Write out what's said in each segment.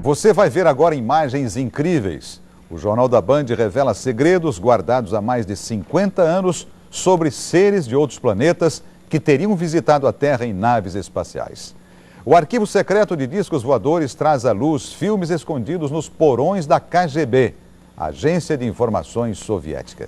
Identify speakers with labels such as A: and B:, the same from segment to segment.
A: Você vai ver agora imagens incríveis. O Jornal da Band revela segredos guardados há mais de 50 anos sobre seres de outros planetas que teriam visitado a Terra em naves espaciais. O arquivo secreto de discos voadores traz à luz filmes escondidos nos porões da KGB, Agência de Informações Soviética.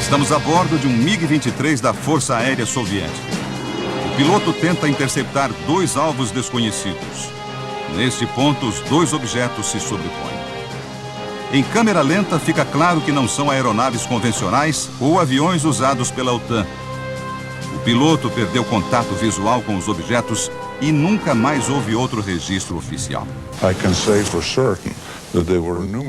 B: Estamos a bordo de um MiG-23 da Força Aérea Soviética. O piloto tenta interceptar dois alvos desconhecidos. Neste ponto, os dois objetos se sobrepõem. Em câmera lenta, fica claro que não são aeronaves convencionais ou aviões usados pela OTAN. O piloto perdeu contato visual com os objetos e nunca mais houve outro registro oficial.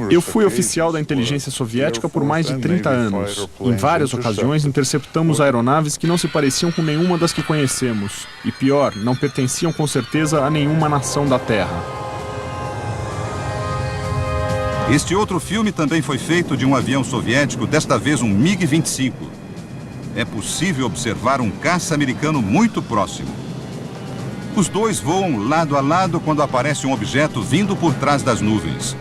C: Eu fui oficial da inteligência soviética por mais de 30 anos. Em várias ocasiões, interceptamos aeronaves que não se pareciam com nenhuma das que conhecemos. E pior, não pertenciam com certeza a nenhuma nação da Terra.
B: Este outro filme também foi feito de um avião soviético, desta vez um MiG-25. É possível observar um caça americano muito próximo. Os dois voam lado a lado quando aparece um objeto vindo por trás das nuvens.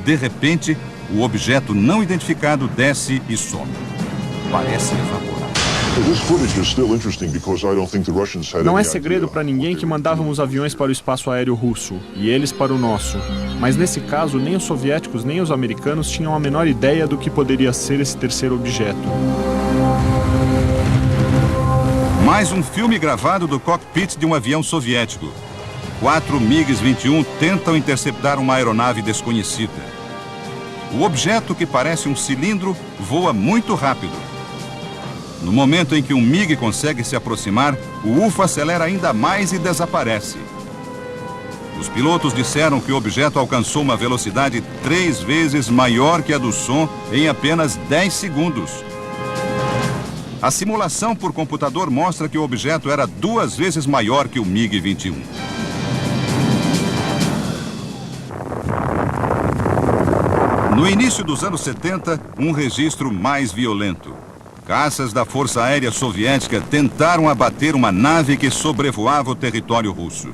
B: De repente, o objeto não identificado desce e some. Parece evaporar.
C: Não é segredo para ninguém que mandávamos aviões para o espaço aéreo russo, e eles para o nosso. Mas nesse caso, nem os soviéticos nem os americanos tinham a menor ideia do que poderia ser esse terceiro objeto.
B: Mais um filme gravado do cockpit de um avião soviético. 4 MiGs-21 tentam interceptar uma aeronave desconhecida. O objeto, que parece um cilindro, voa muito rápido. No momento em que um MiG consegue se aproximar, o UFO acelera ainda mais e desaparece. Os pilotos disseram que o objeto alcançou uma velocidade 3 vezes maior que a do som em apenas 10 segundos. A simulação por computador mostra que o objeto era 2 vezes maior que o MiG-21. No início dos anos 70, um registro mais violento. Caças da Força Aérea Soviética tentaram abater uma nave que sobrevoava o território russo.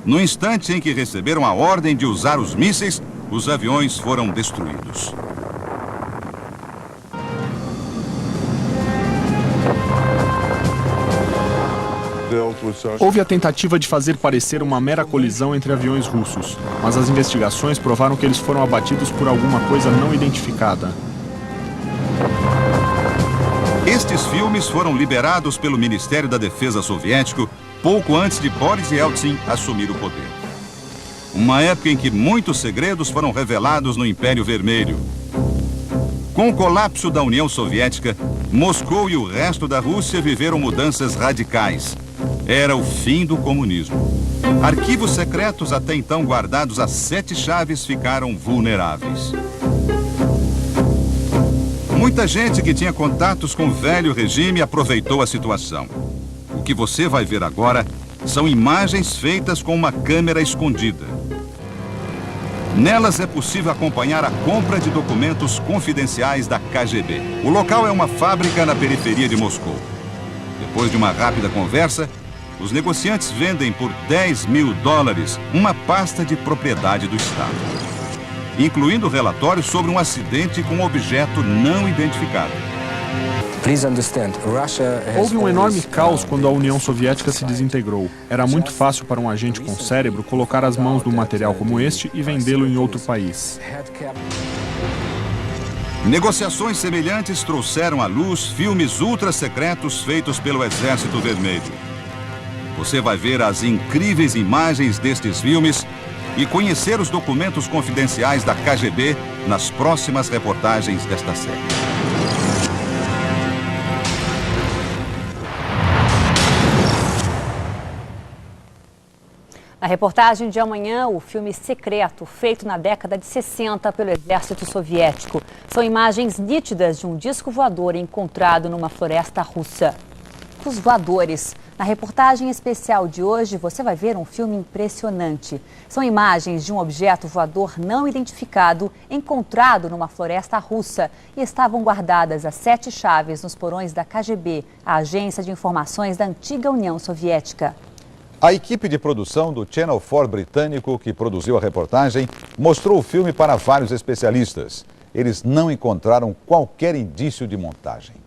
B: No instante em que receberam a ordem de usar os mísseis, os aviões foram destruídos.
C: Houve a tentativa de fazer parecer uma mera colisão entre aviões russos, mas as investigações provaram que eles foram abatidos por alguma coisa não identificada.
B: Estes filmes foram liberados pelo Ministério da Defesa soviético pouco antes de Boris Yeltsin assumir o poder. Uma época em que muitos segredos foram revelados no Império Vermelho. Com o colapso da União Soviética, Moscou e o resto da Rússia viveram mudanças radicais. Era o fim do comunismo. Arquivos secretos até então guardados a 7 chaves ficaram vulneráveis. Muita gente que tinha contatos com o velho regime aproveitou a situação. O que você vai ver agora são imagens feitas com uma câmera escondida. Nelas é possível acompanhar a compra de documentos confidenciais da KGB. O local é uma fábrica na periferia de Moscou. Depois de uma rápida conversa, os negociantes vendem por $10 mil uma pasta de propriedade do Estado, incluindo relatórios sobre um acidente com um objeto não identificado.
C: Houve um enorme caos quando a União Soviética se desintegrou. Era muito fácil para um agente com cérebro colocar as mãos num material como este e vendê-lo em outro país.
B: Negociações semelhantes trouxeram à luz filmes ultra-secretos feitos pelo Exército Vermelho. Você vai ver as incríveis imagens destes filmes e conhecer os documentos confidenciais da KGB nas próximas reportagens desta série.
D: Na reportagem de amanhã, o filme Secreto, feito na década de 60 pelo exército soviético. São imagens nítidas de um disco voador encontrado numa floresta russa. discos voadores. Na reportagem especial de hoje, você vai ver um filme impressionante. São imagens de um objeto voador não identificado encontrado numa floresta russa e estavam guardadas as 7 chaves nos porões da KGB, a agência de informações da antiga União Soviética.
A: A equipe de produção do Channel 4 britânico que produziu a reportagem mostrou o filme para vários especialistas. Eles não encontraram qualquer indício de montagem.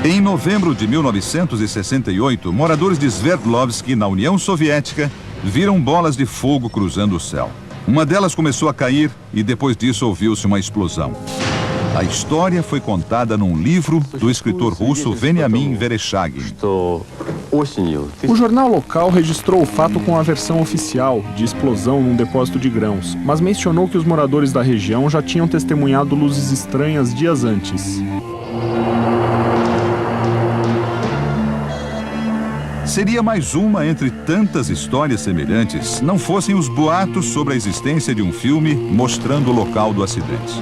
B: Em novembro de 1968, moradores de Sverdlovsk, na União Soviética, viram bolas de fogo cruzando o céu. Uma delas começou a cair e depois disso ouviu-se uma explosão. A história foi contada num livro do escritor russo Veniamin Vereshchagin.
C: O jornal local registrou o fato com a versão oficial, de explosão num depósito de grãos, mas mencionou que os moradores da região já tinham testemunhado luzes estranhas dias antes.
B: Seria mais uma entre tantas histórias semelhantes, não fossem os boatos sobre a existência de um filme mostrando o local do acidente.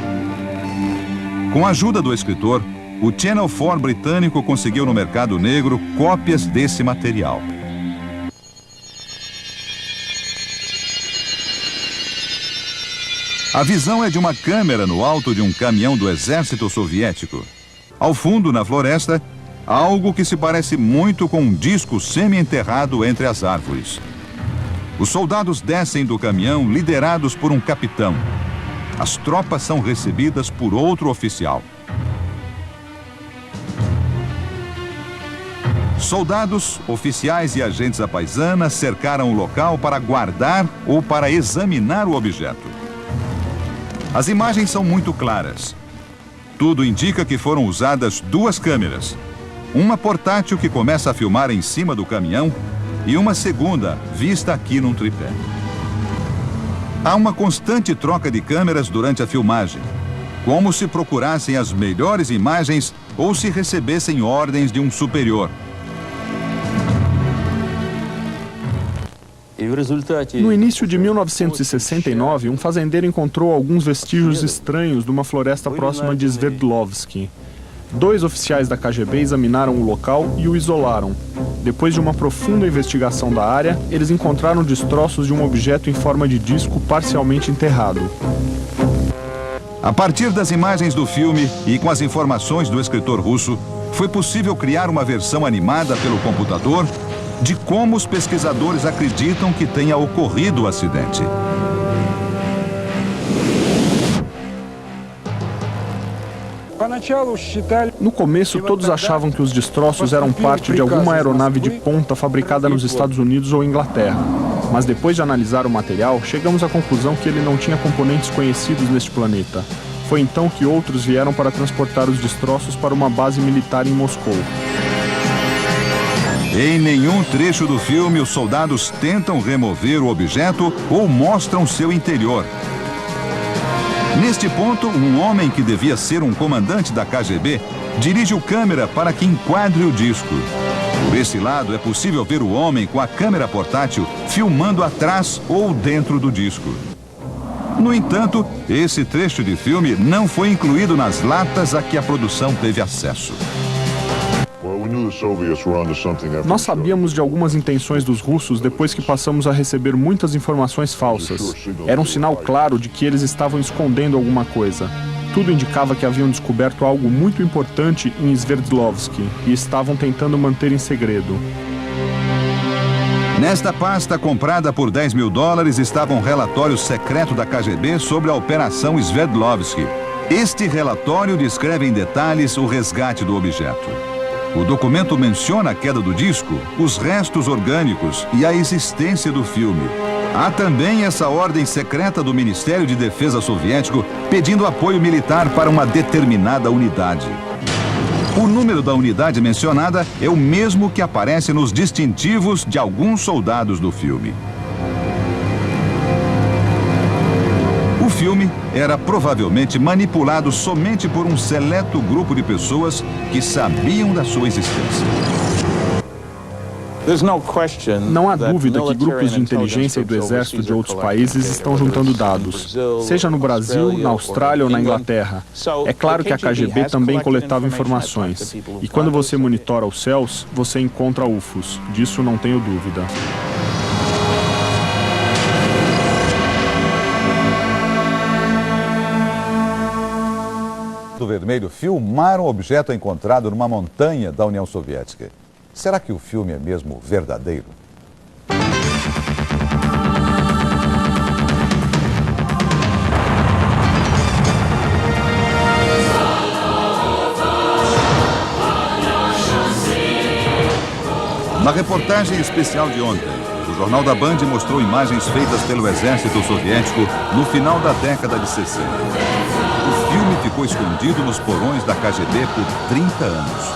B: Com a ajuda do escritor, o Channel 4 britânico conseguiu no mercado negro cópias desse material. A visão é de uma câmera no alto de um caminhão do exército soviético. Ao fundo, na floresta, algo que se parece muito com um disco semi-enterrado entre as árvores. Os soldados descem do caminhão liderados por um capitão. As tropas são recebidas por outro oficial. Soldados, oficiais e agentes à paisana cercaram o local para guardar ou para examinar o objeto. As imagens são muito claras. Tudo indica que foram usadas 2 câmeras. Uma portátil que começa a filmar em cima do caminhão e uma segunda vista aqui num tripé. Há uma constante troca de câmeras durante a filmagem, como se procurassem as melhores imagens ou se recebessem ordens de um superior.
C: No início de 1969, um fazendeiro encontrou alguns vestígios estranhos de uma floresta próxima de Sverdlovsk. 2 oficiais da KGB examinaram o local e o isolaram. Depois de uma profunda investigação da área, eles encontraram destroços de um objeto em forma de disco parcialmente enterrado.
B: A partir das imagens do filme e com as informações do escritor russo, foi possível criar uma versão animada pelo computador de como os pesquisadores acreditam que tenha ocorrido o acidente.
C: No começo, todos achavam que os destroços eram parte de alguma aeronave de ponta fabricada nos Estados Unidos ou Inglaterra. Mas depois de analisar o material, chegamos à conclusão que ele não tinha componentes conhecidos neste planeta. Foi então que outros vieram para transportar os destroços para uma base militar em Moscou.
B: Em nenhum trecho do filme, os soldados tentam remover o objeto ou mostram seu interior. Neste ponto, um homem que devia ser um comandante da KGB dirige o câmera para que enquadre o disco. Por esse lado, é possível ver o homem com a câmera portátil filmando atrás ou dentro do disco. No entanto, esse trecho de filme não foi incluído nas latas a que a produção teve acesso.
C: Nós sabíamos de algumas intenções dos russos depois que passamos a receber muitas informações falsas. Era um sinal claro de que eles estavam escondendo alguma coisa. Tudo indicava que haviam descoberto algo muito importante em Sverdlovsk e estavam tentando manter em segredo.
B: Nesta pasta comprada por $10 mil estava um relatório secreto da KGB sobre a Operação Sverdlovsk. Este relatório descreve em detalhes o resgate do objeto. O documento menciona a queda do disco, os restos orgânicos e a existência do filme. Há também essa ordem secreta do Ministério de Defesa soviético pedindo apoio militar para uma determinada unidade. O número da unidade mencionada é o mesmo que aparece nos distintivos de alguns soldados do filme. O filme era provavelmente manipulado somente por um seleto grupo de pessoas que sabiam da sua existência.
C: Não há dúvida que grupos de inteligência e do exército de outros países estão juntando dados, seja no Brasil, na Austrália ou na Inglaterra. É claro que a KGB também coletava informações. E quando você monitora os céus, você encontra UFOs. Disso não tenho dúvida.
A: Do Vermelho filmaram o objeto encontrado numa montanha da União Soviética. Será que o filme é mesmo verdadeiro?
B: Na reportagem especial de ontem, o Jornal da Band mostrou imagens feitas pelo exército soviético no final da década de 60. O filme ficou escondido nos porões da KGB por 30 anos.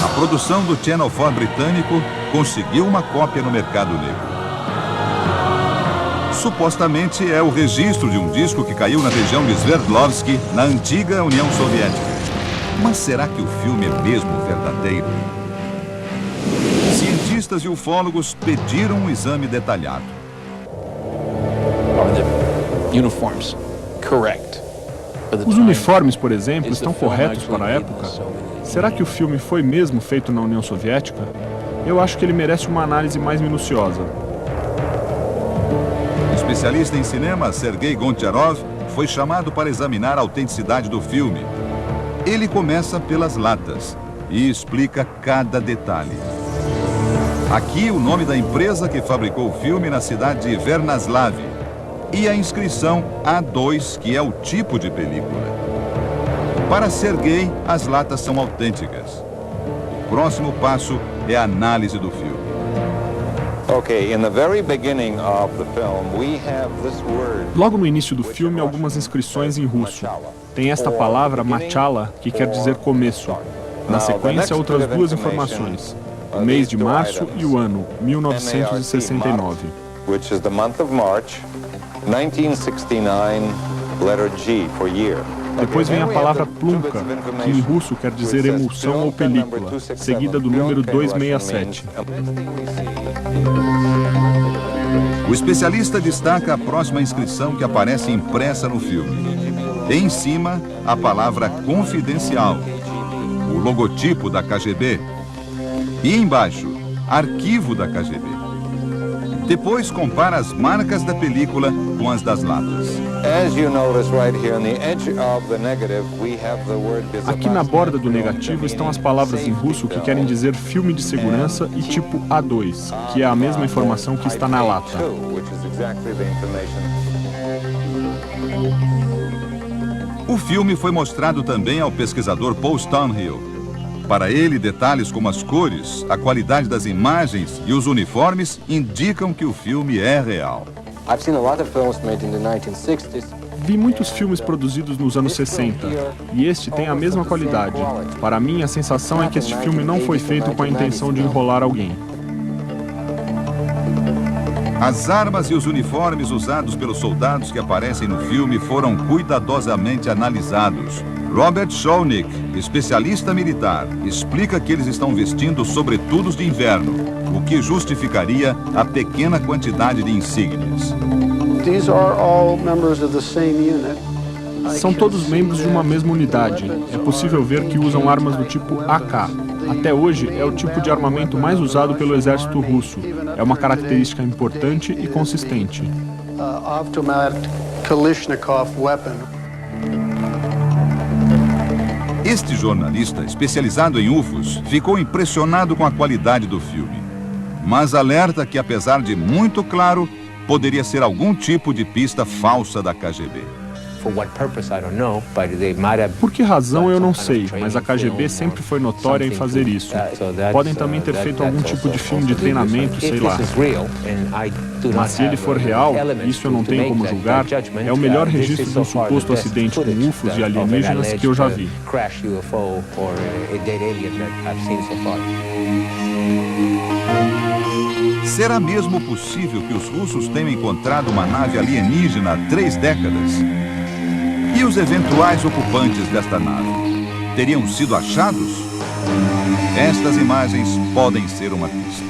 B: A produção do Channel 4 britânico conseguiu uma cópia no mercado negro. Supostamente é o registro de um disco que caiu na região de Sverdlovsk, na antiga União Soviética. Mas será que o filme é mesmo verdadeiro? Cientistas e ufólogos pediram um exame detalhado.
C: Os uniformes, por exemplo, estão corretos para a época? Será que o filme foi mesmo feito na União Soviética? Eu acho que ele merece uma análise mais minuciosa.
B: O especialista em cinema, Sergei Goncharov, foi chamado para examinar a autenticidade do filme. Ele começa pelas latas e explica cada detalhe. Aqui o nome da empresa que fabricou o filme na cidade de Vernaslav e a inscrição A2, que é o tipo de película. Para Sergei, as latas são autênticas. O próximo passo é a análise do filme.
C: Logo no início do filme, algumas inscrições em russo. Tem esta palavra, machala, que quer dizer começo. Na sequência, outras duas informações. O mês de março e o ano, 1969.
E: Which is the month of March, 1969, letter G for year.
C: Depois vem a palavra plunka, que em russo quer dizer emulsão ou película, seguida do número 267.
B: O especialista destaca a próxima inscrição que aparece impressa no filme. Em cima, a palavra confidencial, o logotipo da KGB. E embaixo, arquivo da KGB. Depois compara as marcas da película com as das latas.
C: Aqui na borda do negativo estão as palavras em russo que querem dizer filme de segurança e tipo A2, que é a mesma informação que está na lata.
B: O filme foi mostrado também ao pesquisador Paul Stonehill. Para ele, detalhes como as cores, a qualidade das imagens e os uniformes indicam que o filme é real.
C: Vi muitos filmes produzidos nos anos 60, e este tem a mesma qualidade. Para mim, a sensação é que este filme não foi feito com a intenção de enrolar alguém.
B: As armas e os uniformes usados pelos soldados que aparecem no filme foram cuidadosamente analisados. Robert Schownick, especialista militar, explica que eles estão vestindo sobretudos de inverno, o que justificaria a pequena quantidade de insígnias.
C: São todos membros de uma mesma unidade. É possível ver que usam armas do tipo AK. Até hoje, é o tipo de armamento mais usado pelo exército russo. É uma característica importante e consistente.
B: Este jornalista, especializado em UFOs, ficou impressionado com a qualidade do filme. Mas alerta que, apesar de muito claro, poderia ser algum tipo de pista falsa da KGB.
C: Por que razão eu não sei, mas a KGB sempre foi notória em fazer isso. Podem também ter feito algum tipo de filme de treinamento, sei lá. Mas se ele for real, isso eu não tenho como julgar, é o melhor registro de um suposto acidente com UFOs e alienígenas que eu já vi.
B: Será mesmo possível que os russos tenham encontrado uma nave alienígena há 3 décadas? E os eventuais ocupantes desta nave? Teriam sido achados? Estas imagens podem ser uma pista.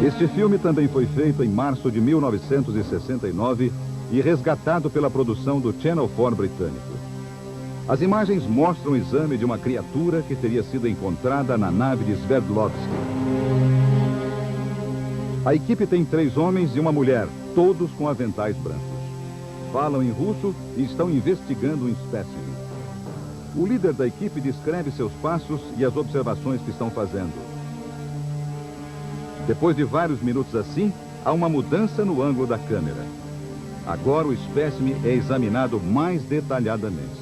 A: Este filme também foi feito em março de 1969 e resgatado pela produção do Channel 4 britânico. As imagens mostram o exame de uma criatura que teria sido encontrada na nave de Sverdlovsky. A equipe tem 3 homens e uma mulher, todos com aventais brancos. Falam em russo e estão investigando um espécime. O líder da equipe descreve seus passos e as observações que estão fazendo. Depois de vários minutos assim, há uma mudança no ângulo da câmera. Agora o espécime é examinado mais detalhadamente.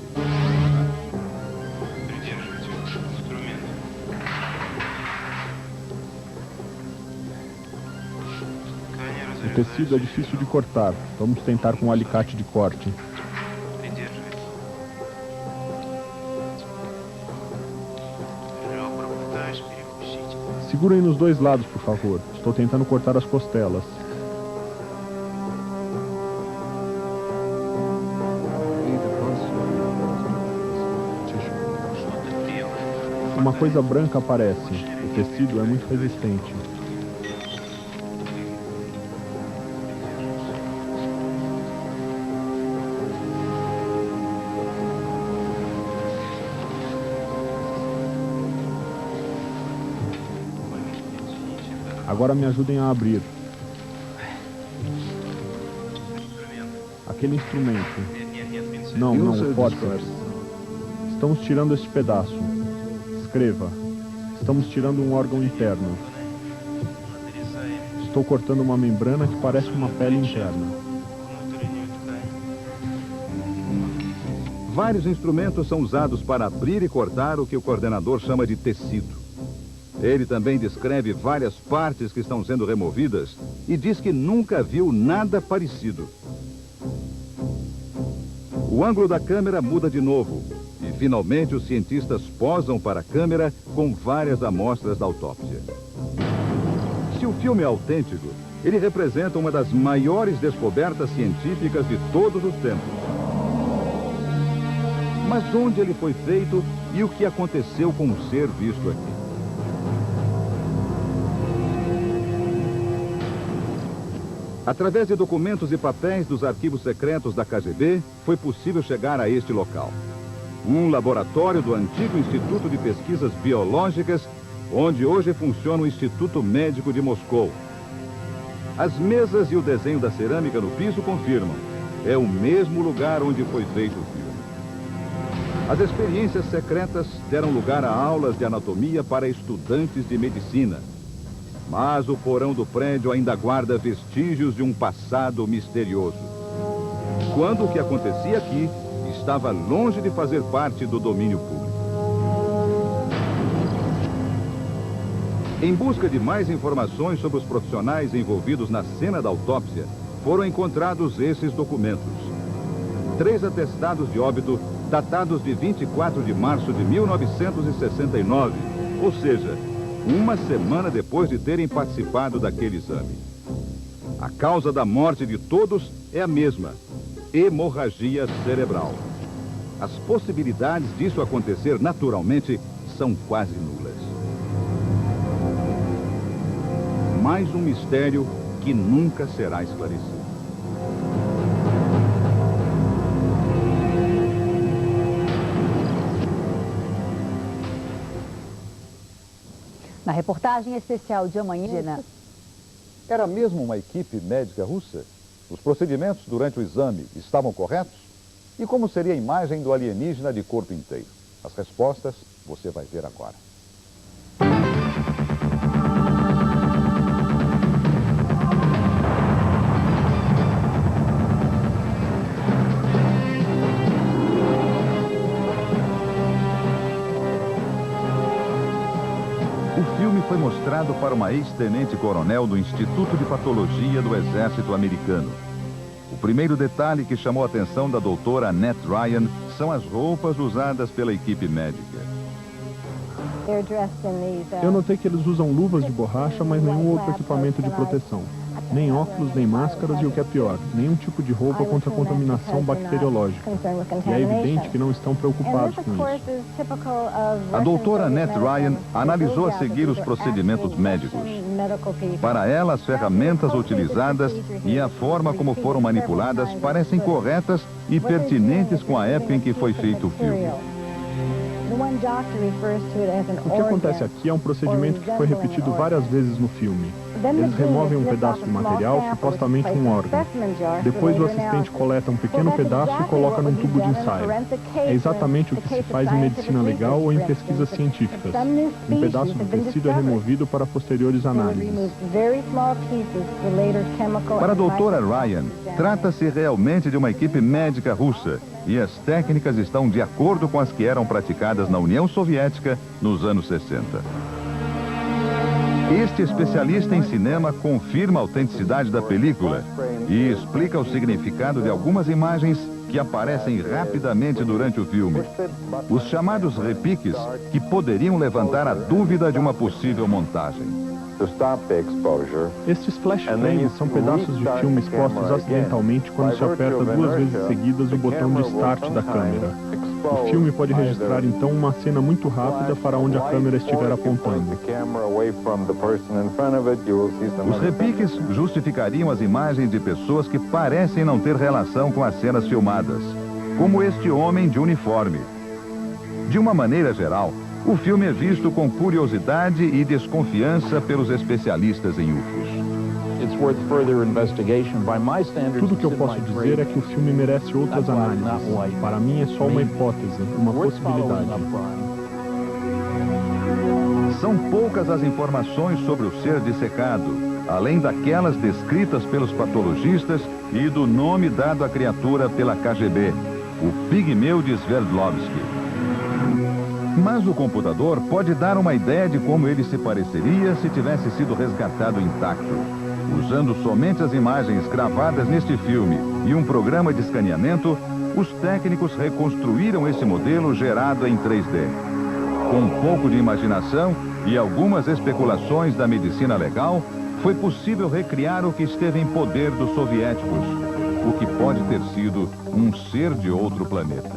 C: O tecido é difícil de cortar. Vamos tentar com um alicate de corte. Segurem nos 2 lados, por favor. Estou tentando cortar as costelas. Uma coisa branca aparece. O tecido é muito resistente. Agora me ajudem a abrir. Aquele instrumento. Não, o forceps. Estamos tirando este pedaço. Escreva. Estamos tirando um órgão interno. Estou cortando uma membrana que parece uma pele interna.
A: Vários instrumentos são usados para abrir e cortar o que o coordenador chama de tecido. Ele também descreve várias partes que estão sendo removidas e diz que nunca viu nada parecido. O ângulo da câmera muda de novo e, finalmente, os cientistas posam para a câmera com várias amostras da autópsia. Se o filme é autêntico, ele representa uma das maiores descobertas científicas de todos os tempos. Mas onde ele foi feito e o que aconteceu com o ser visto aqui? Através de documentos e papéis dos arquivos secretos da KGB, foi possível chegar a este local. Um laboratório do antigo Instituto de Pesquisas Biológicas, onde hoje funciona o Instituto Médico de Moscou. As mesas e o desenho da cerâmica no piso confirmam. É o mesmo lugar onde foi feito o filme. As experiências secretas deram lugar a aulas de anatomia para estudantes de medicina. Mas o porão do prédio ainda guarda vestígios de um passado misterioso. Quando o que acontecia aqui estava longe de fazer parte do domínio público. Em busca de mais informações sobre os profissionais envolvidos na cena da autópsia, foram encontrados esses documentos. 3 atestados de óbito datados de 24 de março de 1969, ou seja, uma semana depois de terem participado daquele exame. A causa da morte de todos é a mesma: hemorragia cerebral. As possibilidades disso acontecer naturalmente são quase nulas. Mais um mistério que nunca será esclarecido.
D: Na reportagem especial de amanhã...
A: Era mesmo uma equipe médica russa? Os procedimentos durante o exame estavam corretos? E como seria a imagem do alienígena de corpo inteiro? As respostas você vai ver agora. O filme foi mostrado para uma ex-tenente-coronel do Instituto de Patologia do Exército Americano.
B: O primeiro detalhe que chamou a atenção da doutora Annette Ryan são as roupas usadas pela equipe médica.
C: Eu notei que eles usam luvas de borracha, mas nenhum outro equipamento de proteção. Nem óculos, nem máscaras e, o que é pior, nenhum tipo de roupa contra a contaminação bacteriológica. E é evidente que não estão preocupados com isso.
B: A doutora Annette Ryan analisou a seguir os procedimentos médicos. Para ela, as ferramentas utilizadas e a forma como foram manipuladas parecem corretas e pertinentes com a época em que foi feito o filme.
C: O que acontece aqui é um procedimento que foi repetido várias vezes no filme. Eles removem um pedaço de material, supostamente um órgão. Depois o assistente coleta um pequeno pedaço e coloca num tubo de ensaio. É exatamente o que se faz em medicina legal ou em pesquisas científicas. Um pedaço do tecido é removido para posteriores análises.
B: Para a doutora Ryan, trata-se realmente de uma equipe médica russa e as técnicas estão de acordo com as que eram praticadas na União Soviética nos anos 60. Este especialista em cinema confirma a autenticidade da película e explica o significado de algumas imagens que aparecem rapidamente durante o filme. Os chamados repiques, que poderiam levantar a dúvida de uma possível montagem.
C: Estes flash frames são pedaços de filme expostos acidentalmente quando se aperta 2 vezes seguidas o botão de start da câmera. O filme pode registrar então uma cena muito rápida para onde a câmera estiver apontando.
B: Os repiques justificariam as imagens de pessoas que parecem não ter relação com as cenas filmadas, como este homem de uniforme. De uma maneira geral, o filme é visto com curiosidade e desconfiança pelos especialistas em UFOs.
C: Tudo que eu posso dizer é que o filme merece outras análises. Para mim é só uma hipótese, uma possibilidade.
B: São poucas as informações sobre o ser dissecado, além daquelas descritas pelos patologistas e do nome dado à criatura pela KGB, o Pigmeu de Sverdlovsky. Mas o computador pode dar uma ideia de como ele se pareceria se tivesse sido resgatado intacto. Usando somente as imagens gravadas neste filme e um programa de escaneamento, os técnicos reconstruíram esse modelo gerado em 3D. Com um pouco de imaginação e algumas especulações da medicina legal, foi possível recriar o que esteve em poder dos soviéticos, o que pode ter sido um ser de outro planeta.